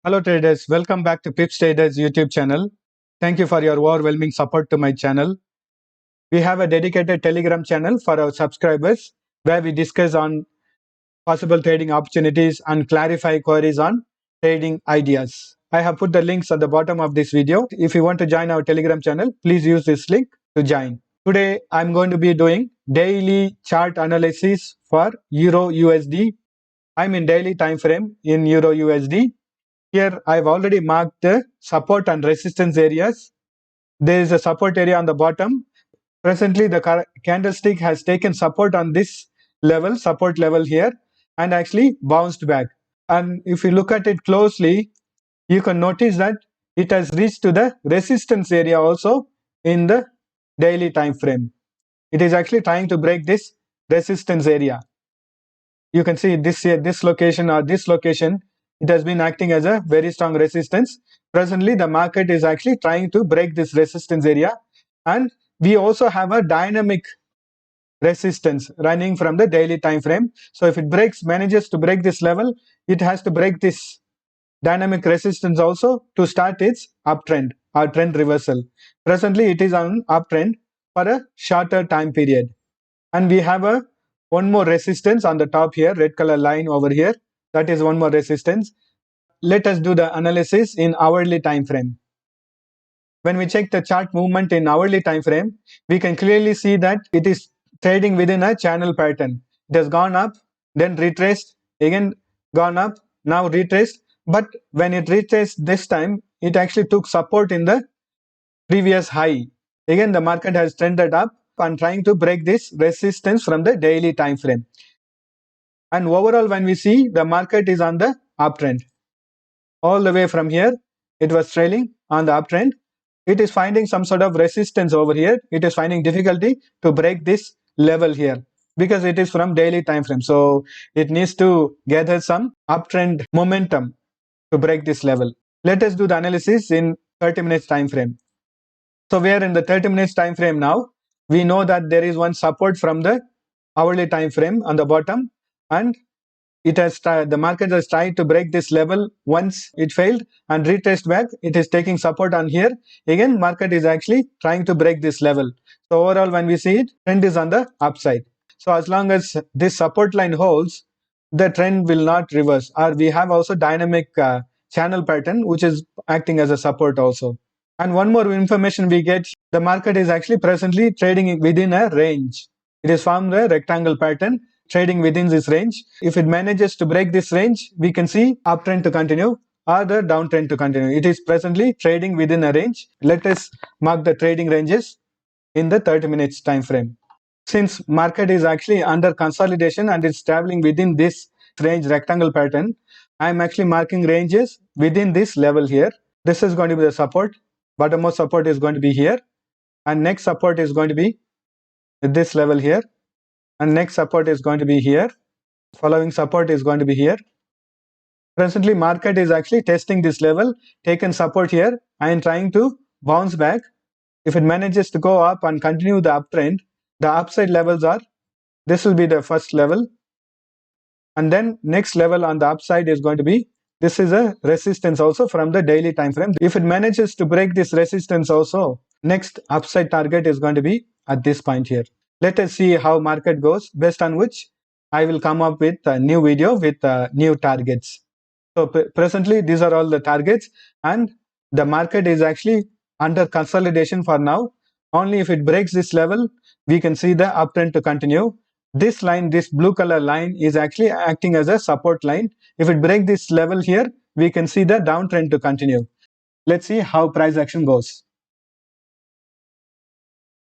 Hello traders, welcome back to Pips Traders YouTube channel. Thank you for your overwhelming support to my channel. We have a dedicated Telegram channel for our subscribers where we discuss on possible trading opportunities and clarify queries on trading ideas. I have put the links at the bottom of this video. If you want to join our Telegram channel, please use this link to join. Today I'm going to be doing daily chart analysis for Euro USD. I'm in daily time frame in Euro USD. Here I've already marked the support and resistance areas. There is a support area on the bottom. Presently the candlestick has taken support on this level, support level here, and actually bounced back. And if you look at it closely, you can notice that it has reached to the resistance area also in the daily time frame. It is actually trying to break this resistance area. You can see this location or this location, it has been acting as a very strong resistance. Presently the market is actually trying to break this resistance area, and we also have a dynamic resistance running from the daily time frame. So if it manages to break this level, it has to break this dynamic resistance also to start its uptrend or trend reversal. Presently it is on uptrend for a shorter time period, and we have one more resistance on the top here, red color line over here. That is one more resistance. Let us do the analysis in hourly time frame. When we check the chart movement in hourly time frame, we can clearly see that it is trading within a channel pattern. It has gone up, then retraced, again gone up, now retraced. But when it retraced this time, it actually took support in the previous high. Again the market has trended up and trying to break this resistance from the daily time frame. And overall, when we see, the market is on the uptrend. All the way from here, it was trailing on the uptrend. It is finding some sort of resistance over here. It is finding difficulty to break this level here because it is from daily time frame. So it needs to gather some uptrend momentum to break this level. Let us do the analysis in 30 minutes time frame. So we are in the 30 minutes time frame now. We know that there is one support from the hourly time frame on the bottom, and the market has tried to break this level. Once it failed and retraced back, it is taking support on here. Again market is actually trying to break this level. So overall, when we see it, trend is on the upside. So as long as this support line holds, the trend will not reverse. Or we have also dynamic channel pattern which is acting as a support also. And one more information we get, the market is actually presently trading within a range. It is formed a rectangle pattern trading within this range. If it manages to break this range, we can see uptrend to continue or the downtrend to continue. It is presently trading within a range. Let us mark the trading ranges in the 30 minutes time frame. Since market is actually under consolidation and it's traveling within this range rectangle pattern, I am actually marking ranges within this level here. This is going to be the support. Bottommost support is going to be here, and next support is going to be at this level here, and next support is going to be here. Following support is going to be here. Presently market is actually testing this level, taken support here and trying to bounce back. If it manages to go up and continue the uptrend, the upside levels are, this will be the first level, and then next level on the upside is going to be, this is a resistance also from the daily time frame. If it manages to break this resistance also, next upside target is going to be at this point here. Let us see how market goes, based on which I will come up with a new video with new targets. So presently these are all the targets, and the market is actually under consolidation for now. Only if it breaks this level, we can see the uptrend to continue. This line, this blue color line, is actually acting as a support line. If it breaks this level here, we can see the downtrend to continue. Let's see how price action goes.